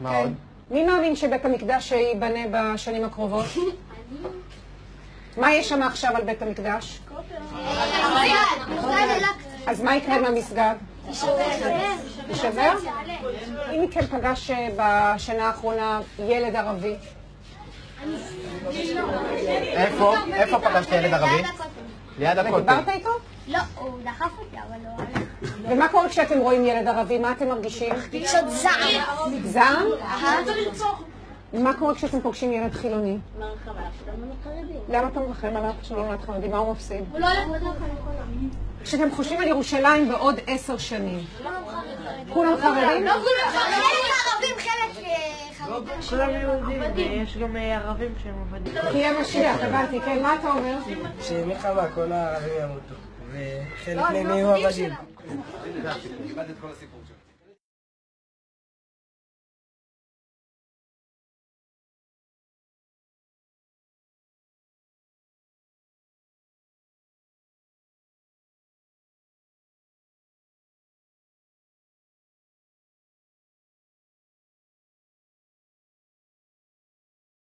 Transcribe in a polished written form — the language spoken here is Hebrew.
מה עוד? מי מאמין שבית המקדש ייבנה בשנים הקרובות? מה יש שם עכשיו על בית המקדש? אז מה יקרה עם המסגד? יישבר? אם מכן פגש בשנה האחרונה ילד ערבי? איפה פגשת ילד ערבי? ליד הכותל. ודיברת איתו? לא, הוא דחף אותי, אבל לא הלך. ומה קורה כשאתם רואים ילד ערבי? מה אתם מרגישים? רגשות זעם. זעם? מה קורה כשאתם פוגשים ילד חילוני? למה אתה מרחם עליו שלא נולד חרדי? מה הוא מפסיד? הוא לא הולך. כשאתם חושבים על ירושלים בעוד 10 שנים, כולם חרדים? לא כולם חרדים, ערבים, חלק חרדים. כולם יהודים, ויש גם ערבים שהם עובדים. תהיה משיח, הבנתי, כן, מה אתה אומר? שמלחמה כל הערבים ימותו, וחלק מהם יהיו עבדים. קיבלת את כל הסיפור שלך.